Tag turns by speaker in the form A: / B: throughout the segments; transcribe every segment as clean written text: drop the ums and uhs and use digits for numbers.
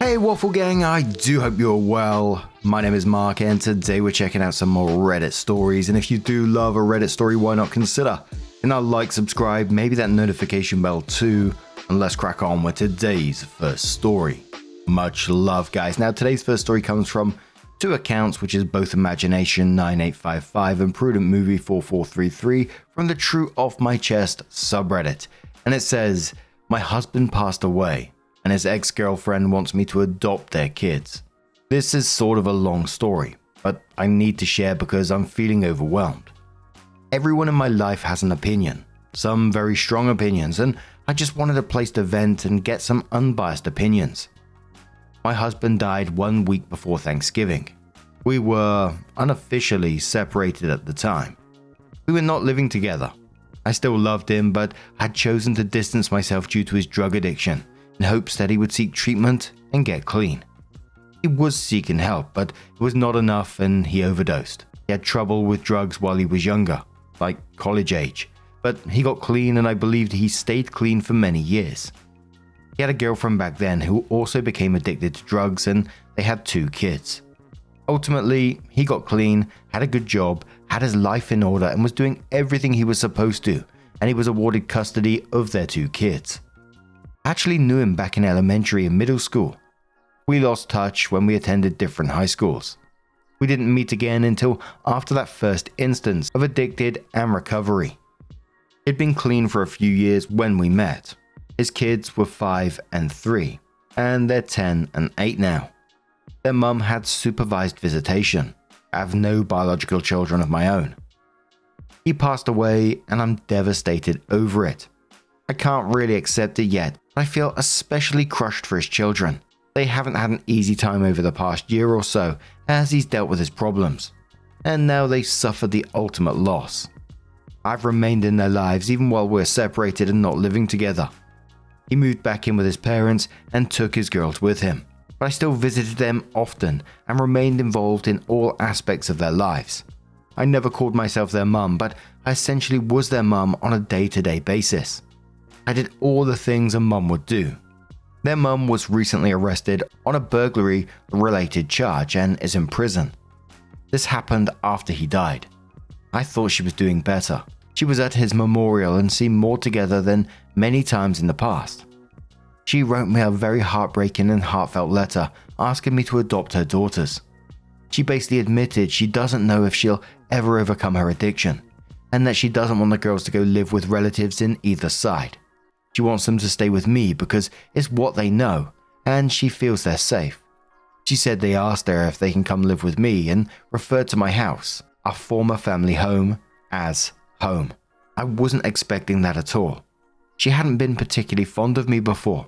A: Hey Waffle Gang, I do hope you're well. My name is Mark and today we're checking out some more Reddit stories, and if you do love a Reddit story, why not consider like, subscribe, maybe that notification bell too, and let's crack on with today's first story. Much love guys. Now today's first story comes from two accounts, which is both Imagination 9855 and Prudent Movie 4433 from the True Off My Chest subreddit, and it says, "My husband passed away and his ex-girlfriend wants me to adopt their kids. This is sort of a long story, but I need to share because I'm feeling overwhelmed. Everyone in my life has an opinion, some very strong opinions, and I just wanted a place to vent and get some unbiased opinions. My husband died 1 week before Thanksgiving. We were unofficially separated at the time. We were not living together. I still loved him, but had chosen to distance myself due to his drug addiction, in hopes that he would seek treatment and get clean. He was seeking help, but it was not enough and he overdosed. He had trouble with drugs while he was younger, like college age, but he got clean and I believed he stayed clean for many years. He had a girlfriend back then who also became addicted to drugs and they had 2 kids. Ultimately, he got clean, had a good job, had his life in order and was doing everything he was supposed to, and he was awarded custody of their 2 kids. I actually knew him back in elementary and middle school. We lost touch when we attended different high schools. We didn't meet again until after that first instance of addicted and recovery. He'd been clean for a few years when we met. His kids were 5 and 3, and they're 10 and 8 now. Their mum had supervised visitation. I have no biological children of my own. He passed away and I'm devastated over it. I can't really accept it yet, but I feel especially crushed for his children. They haven't had an easy time over the past year or so as he's dealt with his problems, and now they suffered the ultimate loss. I've remained in their lives even while we're separated and not living together. He moved back in with his parents and took his girls with him, but I still visited them often and remained involved in all aspects of their lives. I never called myself their mum, but I essentially was their mum on a day-to-day basis. I did all the things a mum would do. Their mum was recently arrested on a burglary-related charge and is in prison. This happened after he died. I thought she was doing better. She was at his memorial and seemed more together than many times in the past. She wrote me a very heartbreaking and heartfelt letter asking me to adopt her daughters. She basically admitted she doesn't know if she'll ever overcome her addiction, and that she doesn't want the girls to go live with relatives in either side. She wants them to stay with me because it's what they know, and she feels they're safe. She said they asked her if they can come live with me and referred to my house, our former family home, as home. I wasn't expecting that at all. She hadn't been particularly fond of me before.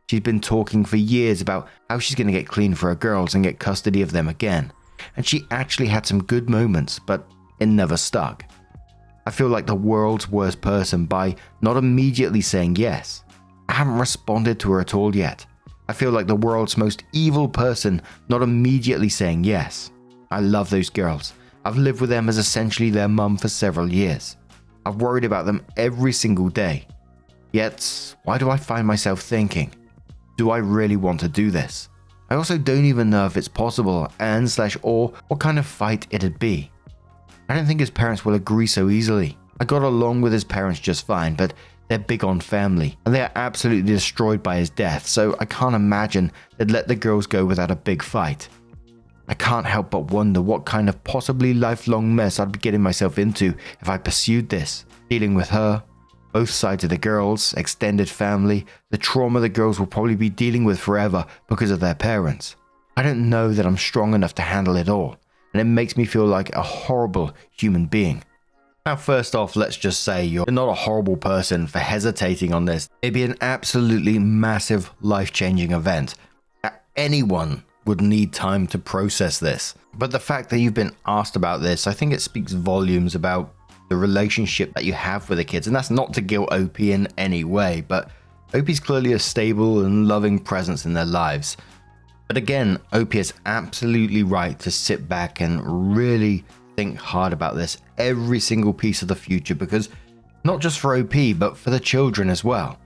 A: She'd been talking for years about how she's going to get clean for her girls and get custody of them again, and she actually had some good moments, but it never stuck. I feel like the world's worst person by not immediately saying yes. I haven't responded to her at all yet. I feel like the world's most evil person not immediately saying yes. I love those girls. I've lived with them as essentially their mum for several years. I've worried about them every single day. Yet, why do I find myself thinking, do I really want to do this? I also don't even know if it's possible or what kind of fight it'd be. I don't think his parents will agree so easily. I got along with his parents just fine, but they're big on family, and they are absolutely destroyed by his death, so I can't imagine they'd let the girls go without a big fight. I can't help but wonder what kind of possibly lifelong mess I'd be getting myself into if I pursued this, dealing with her, both sides of the girls, extended family, the trauma the girls will probably be dealing with forever because of their parents. I don't know that I'm strong enough to handle it all, and it makes me feel like a horrible human being. Now first off, let's just say you're not a horrible person for hesitating on this. It'd be an absolutely massive life-changing event. Anyone would need time to process this. But the fact that you've been asked about this, I think it speaks volumes about the relationship that you have with the kids. And that's not to guilt OP in any way, but OP's clearly a stable and loving presence in their lives. But again, OP is absolutely right to sit back and really think hard about this, every single piece of the future, because not just for OP, but for the children as well.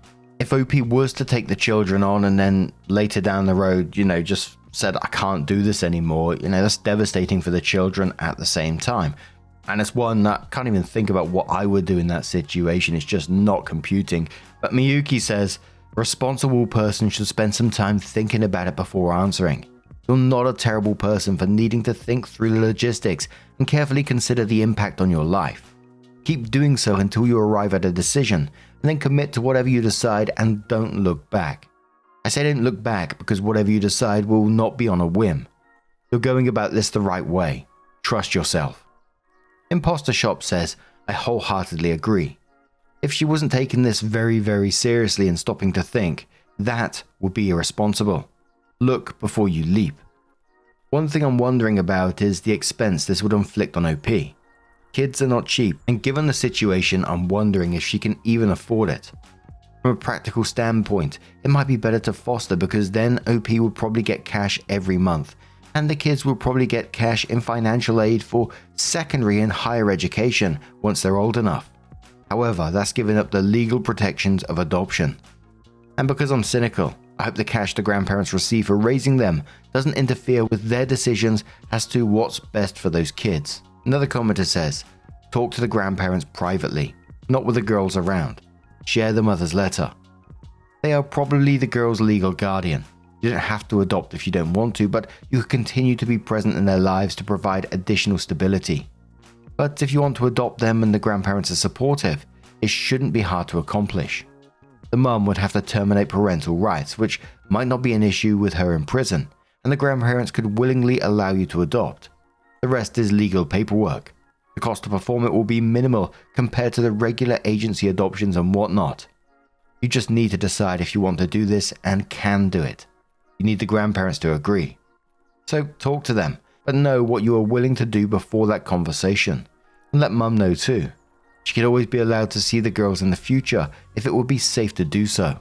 A: If OP was to take the children on and then later down the road, just said, I can't do this anymore, that's devastating for the children at the same time. And it's one that I can't even think about what I would do in that situation. It's just not computing. But Miyuki says, a responsible person should spend some time thinking about it before answering. You're not a terrible person for needing to think through the logistics and carefully consider the impact on your life. Keep doing so until you arrive at a decision, and then commit to whatever you decide and don't look back. I say don't look back because whatever you decide will not be on a whim. You're going about this the right way. Trust yourself. Imposter Shop says, I wholeheartedly agree. If she wasn't taking this very, very seriously and stopping to think, that would be irresponsible. Look before you leap. One thing I'm wondering about is the expense this would inflict on OP. Kids are not cheap, and given the situation, I'm wondering if she can even afford it. From a practical standpoint, it might be better to foster because then OP would probably get cash every month, and the kids will probably get cash in financial aid for secondary and higher education once they're old enough. However, that's giving up the legal protections of adoption. And because I'm cynical, I hope the cash the grandparents receive for raising them doesn't interfere with their decisions as to what's best for those kids. Another commenter says, talk to the grandparents privately, not with the girls around. Share the mother's letter. They are probably the girl's legal guardian. You don't have to adopt if you don't want to, but you can continue to be present in their lives to provide additional stability. But if you want to adopt them and the grandparents are supportive, it shouldn't be hard to accomplish. The mum would have to terminate parental rights, which might not be an issue with her in prison, and the grandparents could willingly allow you to adopt. The rest is legal paperwork. The cost to perform it will be minimal compared to the regular agency adoptions and whatnot. You just need to decide if you want to do this and can do it. You need the grandparents to agree. So talk to them, but know what you are willing to do before that conversation. And let mum know too. She could always be allowed to see the girls in the future if it would be safe to do so.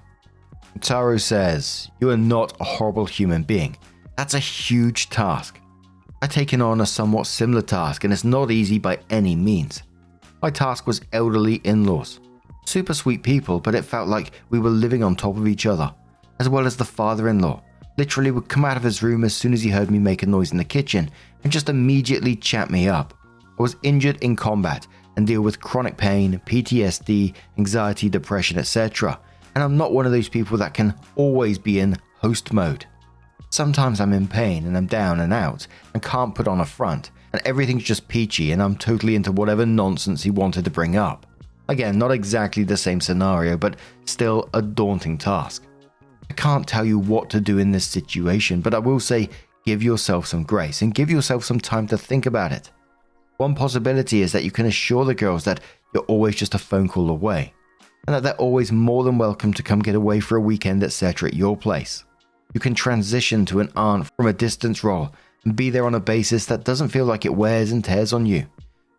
A: Taro says, you are not a horrible human being. That's a huge task. I've taken on a somewhat similar task and it's not easy by any means. My task was elderly in-laws. Super sweet people, but it felt like we were living on top of each other, as well as the father-in-law. Literally would come out of his room as soon as he heard me make a noise in the kitchen and just immediately chat me up. I was injured in combat and deal with chronic pain, PTSD, anxiety, depression, etc. And I'm not one of those people that can always be in host mode. Sometimes I'm in pain and I'm down and out and can't put on a front and everything's just peachy and I'm totally into whatever nonsense he wanted to bring up. Again, not exactly the same scenario, but still a daunting task. I can't tell you what to do in this situation, but I will say give yourself some grace and give yourself some time to think about it. One possibility is that you can assure the girls that you're always just a phone call away and that they're always more than welcome to come get away for a weekend, etc. at your place. You can transition to an aunt from a distance role and be there on a basis that doesn't feel like it wears and tears on you,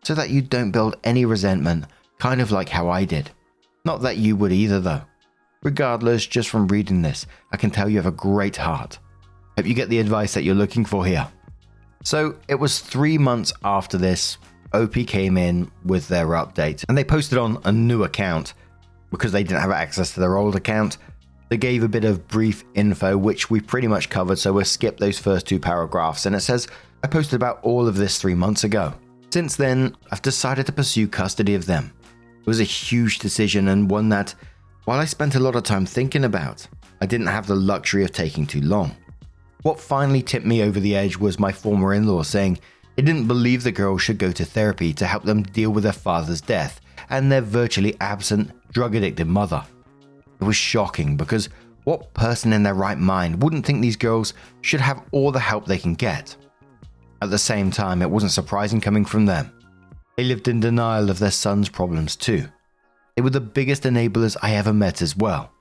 A: so that you don't build any resentment, kind of like how I did. Not that you would either though. Regardless, just from reading this, I can tell you have a great heart. Hope you get the advice that you're looking for here. So it was 3 months after this, OP came in with their update and they posted on a new account because they didn't have access to their old account. They gave a bit of brief info, which we pretty much covered, so we'll skip those first 2 paragraphs. And it says, I posted about all of this 3 months ago. Since then, I've decided to pursue custody of them. It was a huge decision and one that, while I spent a lot of time thinking about, I didn't have the luxury of taking too long. What finally tipped me over the edge was my former in-law saying they didn't believe the girls should go to therapy to help them deal with their father's death and their virtually absent, drug-addicted mother. It was shocking because what person in their right mind wouldn't think these girls should have all the help they can get? At the same time, it wasn't surprising coming from them. They lived in denial of their son's problems too. They were the biggest enablers I ever met as well.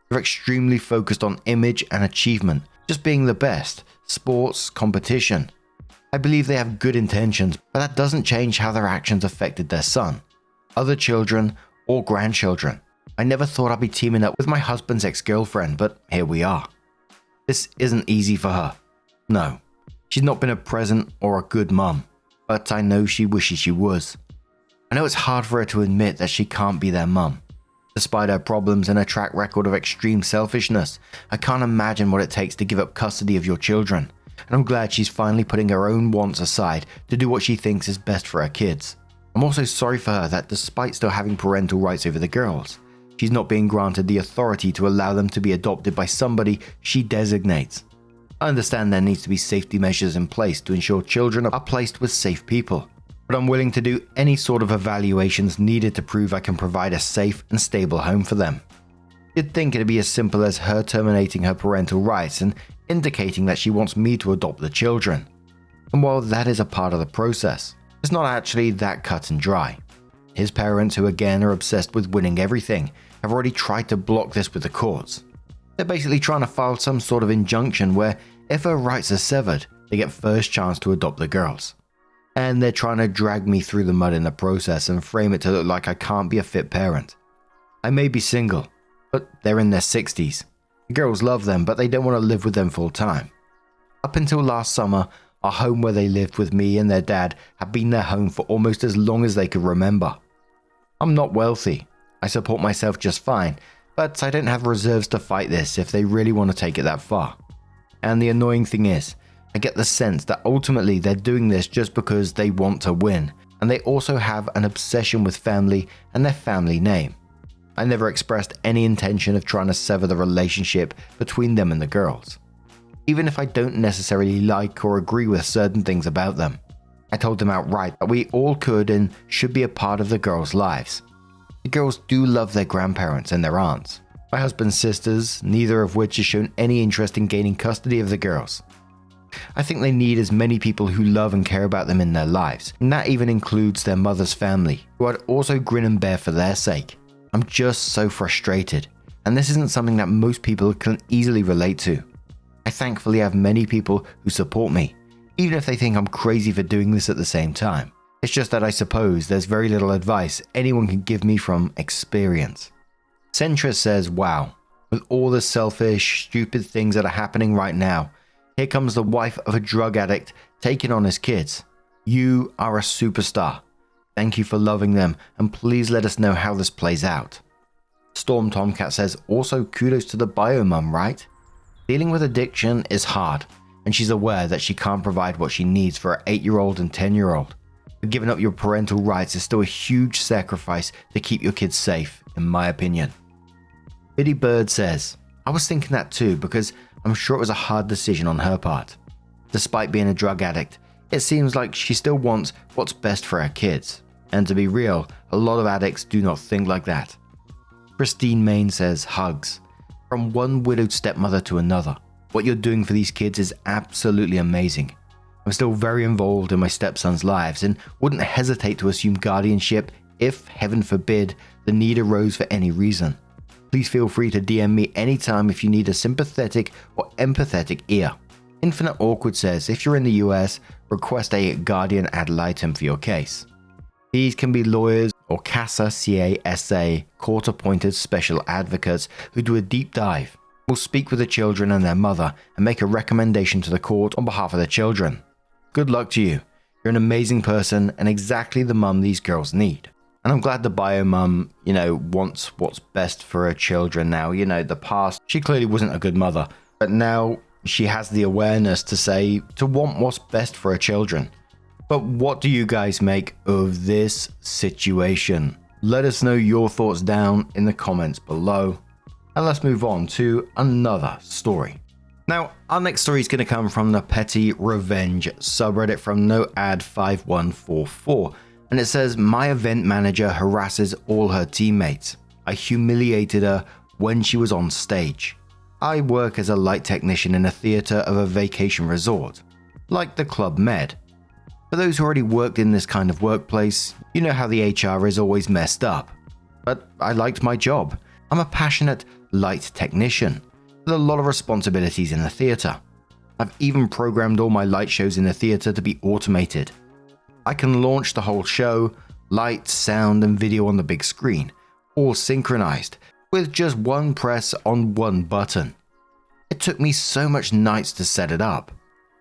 A: They're extremely focused on image and achievement, just being the best, sports, competition. I believe they have good intentions, but that doesn't change how their actions affected their son, other children, or grandchildren. I never thought I'd be teaming up with my husband's ex-girlfriend, but here we are. This isn't easy for her. No, she's not been a present or a good mum, but I know she wishes she was. I know it's hard for her to admit that she can't be their mum. Despite her problems and her track record of extreme selfishness, I can't imagine what it takes to give up custody of your children, and I'm glad she's finally putting her own wants aside to do what she thinks is best for her kids. I'm also sorry for her that despite still having parental rights over the girls, she's not being granted the authority to allow them to be adopted by somebody she designates. I understand there needs to be safety measures in place to ensure children are placed with safe people, but I'm willing to do any sort of evaluations needed to prove I can provide a safe and stable home for them. You'd think it'd be as simple as her terminating her parental rights and indicating that she wants me to adopt the children. And while that is a part of the process, it's not actually that cut and dry. His parents, who again are obsessed with winning everything, have already tried to block this with the courts. They're basically trying to file some sort of injunction where if her rights are severed, they get first chance to adopt the girls. And they're trying to drag me through the mud in the process and frame it to look like I can't be a fit parent. I may be single, but they're in their 60s. The girls love them, but they don't want to live with them full time. Up until last summer, our home where they lived with me and their dad had been their home for almost as long as they could remember. I'm not wealthy. I support myself just fine, but I don't have reserves to fight this if they really want to take it that far. And the annoying thing is, I get the sense that ultimately they're doing this just because they want to win, and they also have an obsession with family and their family name. I never expressed any intention of trying to sever the relationship between them and the girls, even if I don't necessarily like or agree with certain things about them. I told them outright that we all could and should be a part of the girls' lives. The girls do love their grandparents and their aunts, my husband's sisters, neither of which has shown any interest in gaining custody of the girls. I think they need as many people who love and care about them in their lives, and that even includes their mother's family, who I'd also grin and bear for their sake. I'm just so frustrated, and this isn't something that most people can easily relate to. I thankfully have many people who support me, even if they think I'm crazy for doing this at the same time. It's just that I suppose there's very little advice anyone can give me from experience. Centrist says, wow, with all the selfish, stupid things that are happening right now, here comes the wife of a drug addict taking on his kids. You are a superstar. Thank you for loving them, and please let us know how this plays out. Storm Tomcat says, also kudos to the bio mum, right? Dealing with addiction is hard, and she's aware that she can't provide what she needs for her 8-year-old and 10-year-old. But giving up your parental rights is still a huge sacrifice to keep your kids safe, in my opinion. Biddy Bird says, I was thinking that too, because I'm sure it was a hard decision on her part. Despite being a drug addict, it seems like she still wants what's best for her kids. And to be real, a lot of addicts do not think like that. Christine Main says, hugs. From one widowed stepmother to another, what you're doing for these kids is absolutely amazing. I'm still very involved in my stepson's lives and wouldn't hesitate to assume guardianship if, heaven forbid, the need arose for any reason. Please feel free to DM me anytime if you need a sympathetic or empathetic ear. Infinite Awkward says, if you're in the US, request a guardian ad litem for your case. These can be lawyers or CASA, C-A-S-A, court-appointed special advocates who do a deep dive, will speak with the children and their mother and make a recommendation to the court on behalf of the children. Good luck to you. You're an amazing person and exactly the mum these girls need. And I'm glad the bio mum, wants what's best for her children now. The past, she clearly wasn't a good mother, but now she has the awareness to want what's best for her children. But what do you guys make of this situation? Let us know your thoughts down in the comments below. And let's move on to another story. Now, our next story is going to come from the Petty Revenge subreddit from NoAd5144. And it says, my event manager harasses all her teammates. I humiliated her when she was on stage. I work as a light technician in a theater of a vacation resort, like the Club Med. For those who already worked in this kind of workplace, you know how the HR is always messed up. But I liked my job. I'm a passionate light technician with a lot of responsibilities in the theater. I've even programmed all my light shows in the theater to be automated. I can launch the whole show, light, sound, and video on the big screen, all synchronized, with just one press on one button. It took me so much nights to set it up.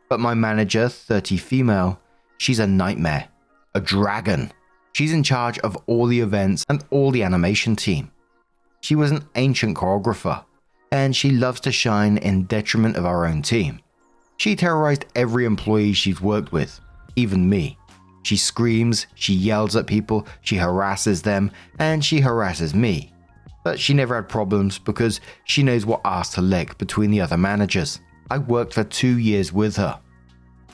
A: But my manager, 30 female, she's a nightmare. A dragon. She's in charge of all the events and all the animation team. She was an ancient choreographer, and she loves to shine in detriment of our own team. She terrorized every employee she's worked with, even me. She screams, she yells at people, she harasses them, and she harasses me. But she never had problems because she knows what ass to lick between the other managers. I worked for 2 years with her.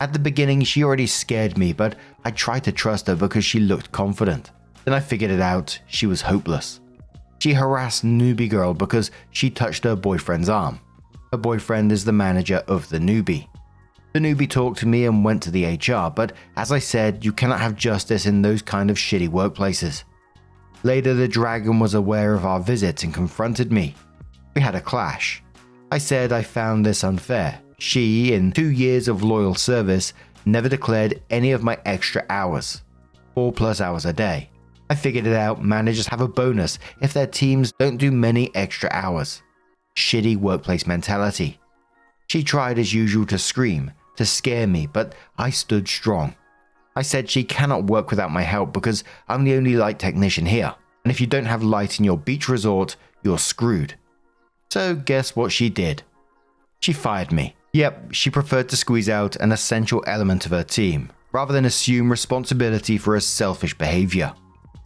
A: At the beginning, she already scared me, but I tried to trust her because she looked confident. Then I figured it out, she was hopeless. She harassed newbie girl because she touched her boyfriend's arm. Her boyfriend is the manager of the newbie. The newbie talked to me and went to the HR, but as I said, you cannot have justice in those kind of shitty workplaces. Later, the dragon was aware of our visit and confronted me. We had a clash. I said I found this unfair. She, in 2 years of loyal service, never declared any of my extra hours, 4+ hours a day. I figured it out, managers have a bonus if their teams don't do many extra hours. Shitty workplace mentality. She tried as usual to scream, to scare me, but I stood strong. I said she cannot work without my help because I'm the only light technician here, and if you don't have light in your beach resort, you're screwed. So guess what she did? She fired me. Yep, she preferred to squeeze out an essential element of her team, rather than assume responsibility for her selfish behavior.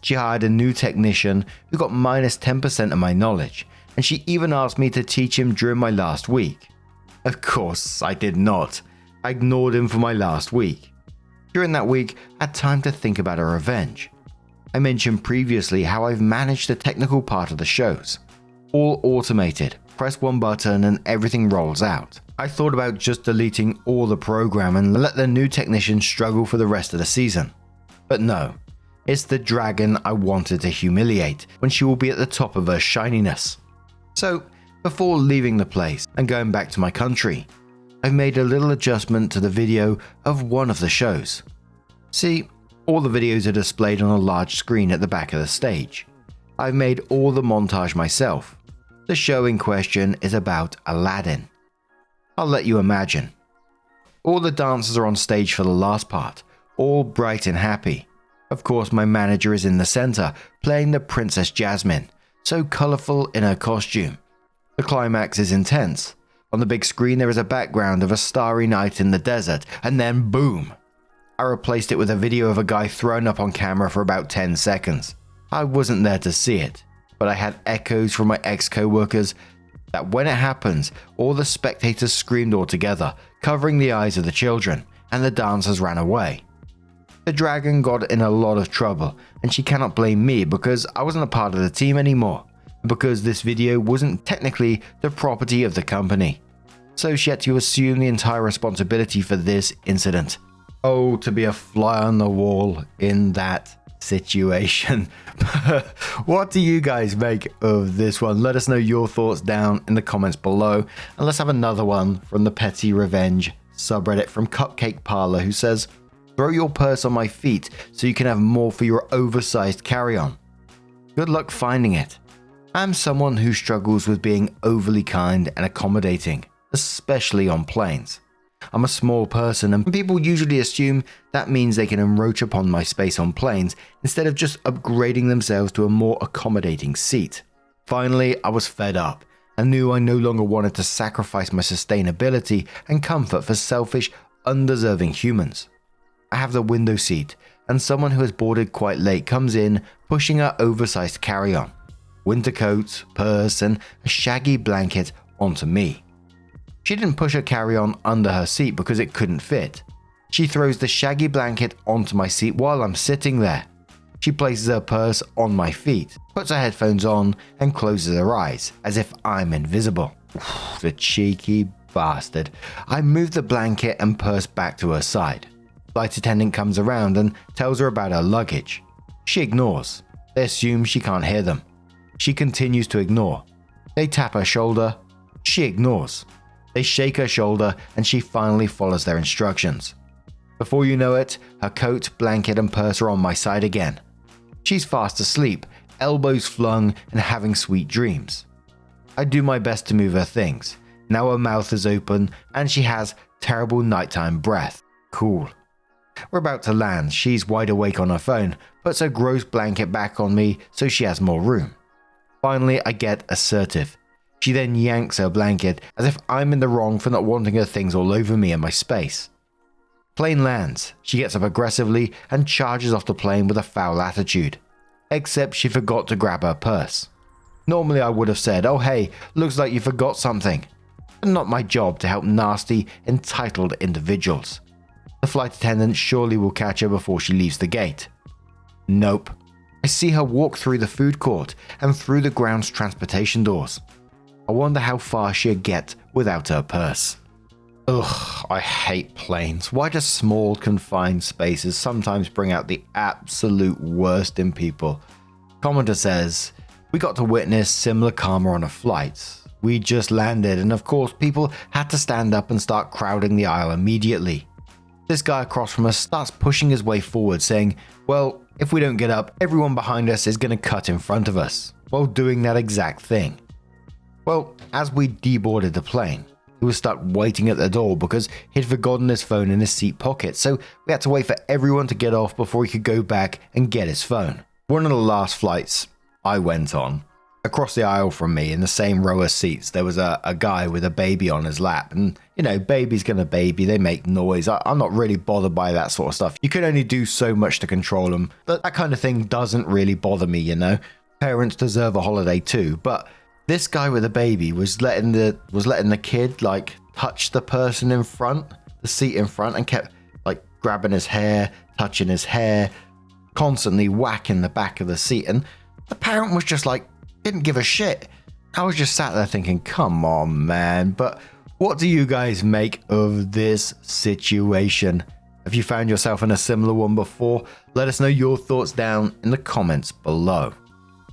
A: She hired a new technician who got minus 10% of my knowledge, and she even asked me to teach him during my last week. Of course, I did not. I ignored him for my last week. During that week, I had time to think about a revenge. I mentioned previously how I've managed the technical part of the shows. All automated, press one button and everything rolls out. I thought about just deleting all the program and let the new technician struggle for the rest of the season. But no, it's the dragon I wanted to humiliate when she will be at the top of her shininess. So, before leaving the place and going back to my country, I've made a little adjustment to the video of one of the shows. See, all the videos are displayed on a large screen at the back of the stage. I've made all the montage myself. The show in question is about Aladdin. I'll let you imagine. All the dancers are on stage for the last part, all bright and happy. Of course, my manager is in the center, playing the Princess Jasmine, so colorful in her costume. The climax is intense. On the big screen there is a background of a starry night in the desert, and then boom! I replaced it with a video of a guy thrown up on camera for about 10 seconds. I wasn't there to see it, but I had echoes from my ex-co-workers that when it happens, all the spectators screamed all together, covering the eyes of the children, and the dancers ran away. The dragon got in a lot of trouble, and she cannot blame me because I wasn't a part of the team anymore, because this video wasn't technically the property of the company. So she had to assume the entire responsibility for this incident. Oh, to be a fly on the wall in that situation. What do you guys make of this one? Let us know your thoughts down in the comments below. And let's have another one from the Petty Revenge subreddit from CupcakeParlor, who says, "Throw your purse on my feet so you can have more for your oversized carry-on. Good luck finding it. I'm someone who struggles with being overly kind and accommodating, especially on planes. I'm a small person and people usually assume that means they can encroach upon my space on planes instead of just upgrading themselves to a more accommodating seat. Finally, I was fed up and knew I no longer wanted to sacrifice my sustainability and comfort for selfish, undeserving humans. I have the window seat and someone who has boarded quite late comes in pushing her oversized carry-on, winter coat, purse and a shaggy blanket onto me. She didn't push her carry-on under her seat because it couldn't fit. She throws the shaggy blanket onto my seat while I'm sitting there. She places her purse on my feet, puts her headphones on, and closes her eyes, as if I'm invisible. The cheeky bastard. I move the blanket and purse back to her side. Flight attendant comes around and tells her about her luggage. She ignores. They assume she can't hear them. She continues to ignore. They tap her shoulder. She ignores. They shake her shoulder and she finally follows their instructions. Before you know it, her coat, blanket and purse are on my side again. She's fast asleep, elbows flung and having sweet dreams. I do my best to move her things. Now her mouth is open and she has terrible nighttime breath. Cool. We're about to land. She's wide awake on her phone, puts her gross blanket back on me so she has more room. Finally, I get assertive. She then yanks her blanket as if I'm in the wrong for not wanting her things all over me and my space. Plane lands. She gets up aggressively and charges off the plane with a foul attitude. Except she forgot to grab her purse. Normally I would have said, "Oh hey, looks like you forgot something." But not my job to help nasty, entitled individuals. The flight attendant surely will catch her before she leaves the gate. Nope. I see her walk through the food court and through the ground's transportation doors. I wonder how far she'll get without her purse. Ugh, I hate planes. Why do small, confined spaces sometimes bring out the absolute worst in people? Commenter says, "We got to witness similar karma on a flight. We just landed and of course people had to stand up and start crowding the aisle immediately. This guy across from us starts pushing his way forward saying, well, if we don't get up, everyone behind us is going to cut in front of us, while doing that exact thing. Well, as we deboarded the plane, he was stuck waiting at the door because he'd forgotten his phone in his seat pocket, so we had to wait for everyone to get off before he could go back and get his phone." One of the last flights I went on, across the aisle from me in the same row of seats, there was a guy with a baby on his lap. And, you know, baby's gonna baby, they make noise. I'm not really bothered by that sort of stuff. You can only do so much to control them. But that kind of thing doesn't really bother me, you know. Parents deserve a holiday too. But this guy with a baby was letting the kid like touch the person in front, the seat in front, and kept like grabbing his hair, touching his hair, constantly whacking the back of the seat. And the parent was just like, didn't give a shit. I was just sat there thinking, come on, man. But what do you guys make of this situation? Have you found yourself in a similar one before? Let us know your thoughts down in the comments below.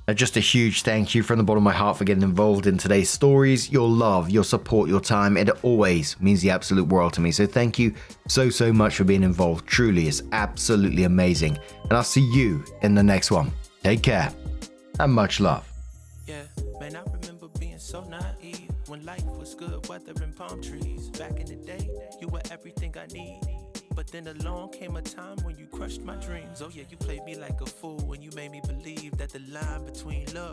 A: Now, just a huge thank you from the bottom of my heart for getting involved in today's stories. Your love, your support, your time, it always means the absolute world to me. So thank you so much for being involved. Truly, it's absolutely amazing. And I'll see you in the next one. Take care and much love.
B: Yeah, man, I remember being so naive when life was good, weather and palm trees. Back in the day, you were everything I need. But then along came a time when you crushed my dreams. Oh yeah, you played me like a fool when you made me believe that the line between love